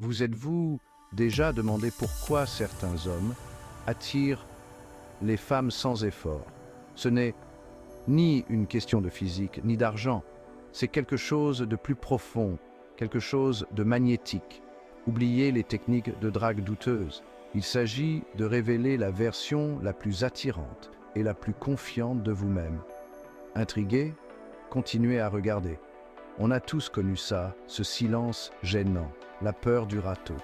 Vous êtes-vous déjà demandé pourquoi certains hommes attirent les femmes sans effort? Ce n'est ni une question de physique, ni d'argent. C'est quelque chose de plus profond, quelque chose de magnétique. Oubliez les techniques de drague douteuses. Il s'agit de révéler la version la plus attirante et la plus confiante de vous-même. Intrigué? Continuez à regarder. On a tous connu ça, ce silence gênant, la peur du râteau.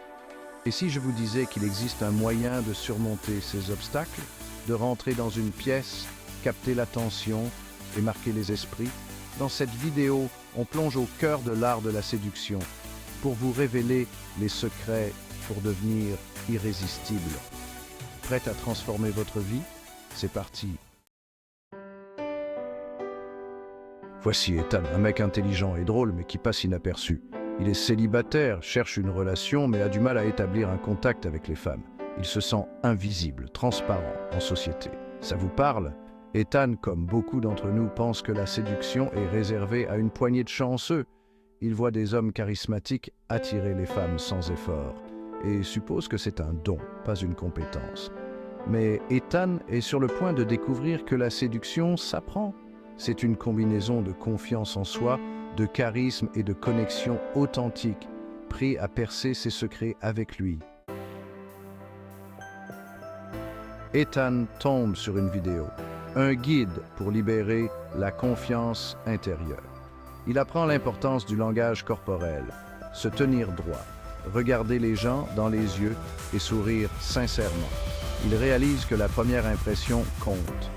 Et si je vous disais qu'il existe un moyen de surmonter ces obstacles, de rentrer dans une pièce, capter l'attention et marquer les esprits? Dans cette vidéo, on plonge au cœur de l'art de la séduction pour vous révéler les secrets pour devenir irrésistible. Prête à transformer votre vie? C'est parti! Voici Ethan, un mec intelligent et drôle mais qui passe inaperçu. Il est célibataire, cherche une relation mais a du mal à établir un contact avec les femmes. Il se sent invisible, transparent en société. Ça vous parle? Ethan, comme beaucoup d'entre nous, pense que la séduction est réservée à une poignée de chanceux. Il voit des hommes charismatiques attirer les femmes sans effort et suppose que c'est un don, pas une compétence. Mais Ethan est sur le point de découvrir que la séduction s'apprend. C'est une combinaison de confiance en soi, de charisme et de connexion authentique, prêt à percer ses secrets avec lui. Ethan tombe sur une vidéo, un guide pour libérer la confiance intérieure. Il apprend l'importance du langage corporel, se tenir droit, regarder les gens dans les yeux et sourire sincèrement. Il réalise que la première impression compte.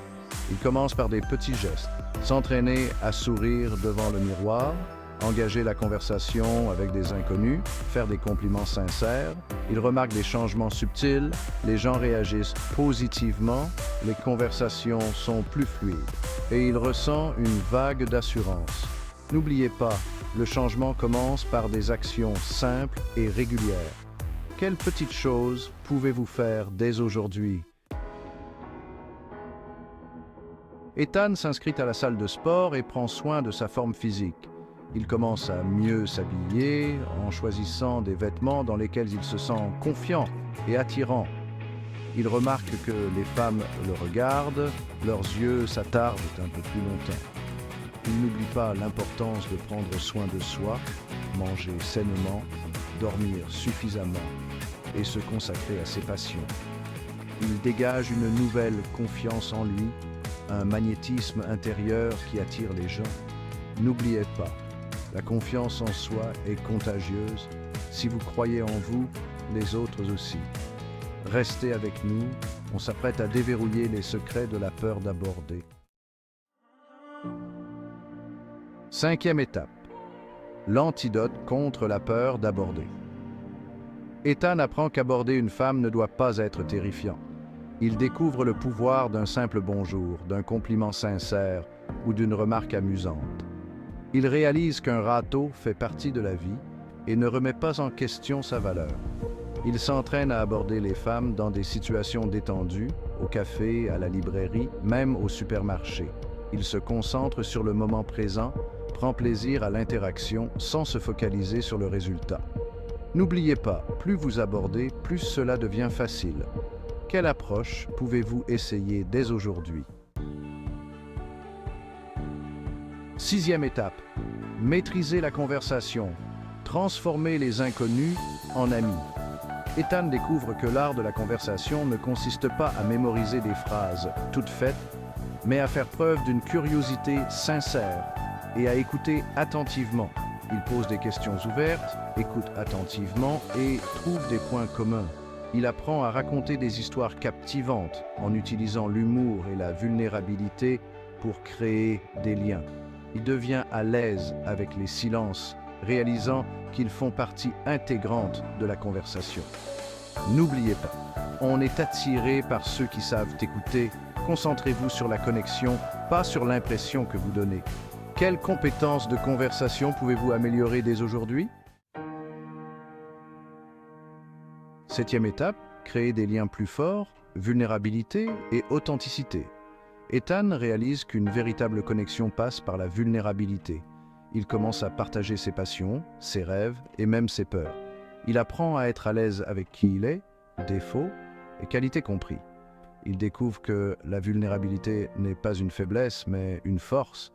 Il commence par des petits gestes, s'entraîner à sourire devant le miroir, engager la conversation avec des inconnus, faire des compliments sincères. Il remarque des changements subtils, les gens réagissent positivement, les conversations sont plus fluides et il ressent une vague d'assurance. N'oubliez pas, le changement commence par des actions simples et régulières. Quelles petites choses pouvez-vous faire dès aujourd'hui? Ethan s'inscrit à la salle de sport et prend soin de sa forme physique. Il commence à mieux s'habiller en choisissant des vêtements dans lesquels il se sent confiant et attirant. Il remarque que les femmes le regardent, leurs yeux s'attardent un peu plus longtemps. Il n'oublie pas l'importance de prendre soin de soi, manger sainement, dormir suffisamment et se consacrer à ses passions. Il dégage une nouvelle confiance en lui, un magnétisme intérieur qui attire les gens. N'oubliez pas, la confiance en soi est contagieuse. Si vous croyez en vous, les autres aussi. Restez avec nous, on s'apprête à déverrouiller les secrets de la peur d'aborder. 5e étape. L'antidote contre la peur d'aborder. Ethan apprend qu'aborder une femme ne doit pas être terrifiant. Il découvre le pouvoir d'un simple bonjour, d'un compliment sincère ou d'une remarque amusante. Il réalise qu'un râteau fait partie de la vie et ne remet pas en question sa valeur. Il s'entraîne à aborder les femmes dans des situations détendues, au café, à la librairie, même au supermarché. Il se concentre sur le moment présent, prend plaisir à l'interaction sans se focaliser sur le résultat. N'oubliez pas, plus vous abordez, plus cela devient facile. Quelle approche pouvez-vous essayer dès aujourd'hui? 6e étape. Maîtriser la conversation. Transformer les inconnus en amis. Ethan découvre que l'art de la conversation ne consiste pas à mémoriser des phrases toutes faites, mais à faire preuve d'une curiosité sincère et à écouter attentivement. Il pose des questions ouvertes, écoute attentivement et trouve des points communs. Il apprend à raconter des histoires captivantes en utilisant l'humour et la vulnérabilité pour créer des liens. Il devient à l'aise avec les silences, réalisant qu'ils font partie intégrante de la conversation. N'oubliez pas, on est attiré par ceux qui savent écouter. Concentrez-vous sur la connexion, pas sur l'impression que vous donnez. Quelles compétences de conversation pouvez-vous améliorer dès aujourd'hui? 7e étape, créer des liens plus forts, vulnérabilité et authenticité. Ethan réalise qu'une véritable connexion passe par la vulnérabilité. Il commence à partager ses passions, ses rêves et même ses peurs. Il apprend à être à l'aise avec qui il est, défauts et qualités compris. Il découvre que la vulnérabilité n'est pas une faiblesse, mais une force.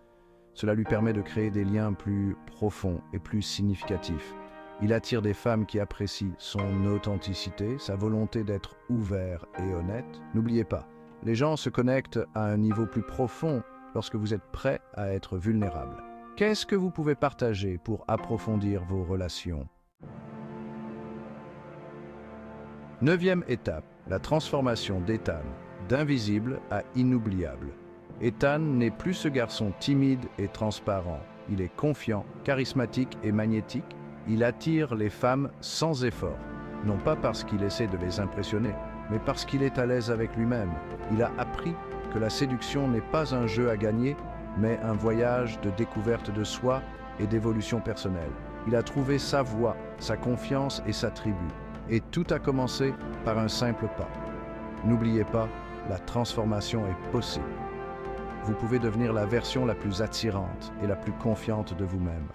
Cela lui permet de créer des liens plus profonds et plus significatifs. Il attire des femmes qui apprécient son authenticité, sa volonté d'être ouvert et honnête. N'oubliez pas, les gens se connectent à un niveau plus profond lorsque vous êtes prêt à être vulnérable. Qu'est-ce que vous pouvez partager pour approfondir vos relations? 9e étape, la transformation d'Ethan, d'invisible à inoubliable. Ethan n'est plus ce garçon timide et transparent. Il est confiant, charismatique et magnétique. Il attire les femmes sans effort, non pas parce qu'il essaie de les impressionner, mais parce qu'il est à l'aise avec lui-même. Il a appris que la séduction n'est pas un jeu à gagner, mais un voyage de découverte de soi et d'évolution personnelle. Il a trouvé sa voie, sa confiance et sa tribu. Et tout a commencé par un simple pas. N'oubliez pas, la transformation est possible. Vous pouvez devenir la version la plus attirante et la plus confiante de vous-même.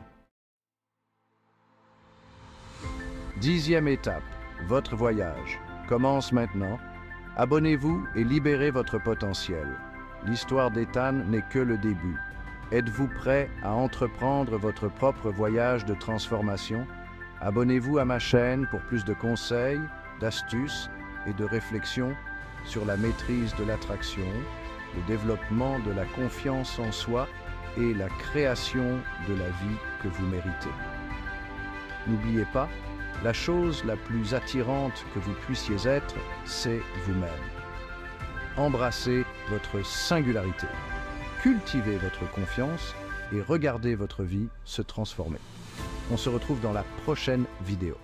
10e étape, votre voyage commence maintenant. Abonnez-vous et libérez votre potentiel. L'histoire d'Ethan n'est que le début. Êtes-vous prêt à entreprendre votre propre voyage de transformation? Abonnez-vous à ma chaîne pour plus de conseils, d'astuces et de réflexions sur la maîtrise de l'attraction, le développement de la confiance en soi et la création de la vie que vous méritez. N'oubliez pas, la chose la plus attirante que vous puissiez être, c'est vous-même. Embrassez votre singularité, cultivez votre confiance et regardez votre vie se transformer. On se retrouve dans la prochaine vidéo.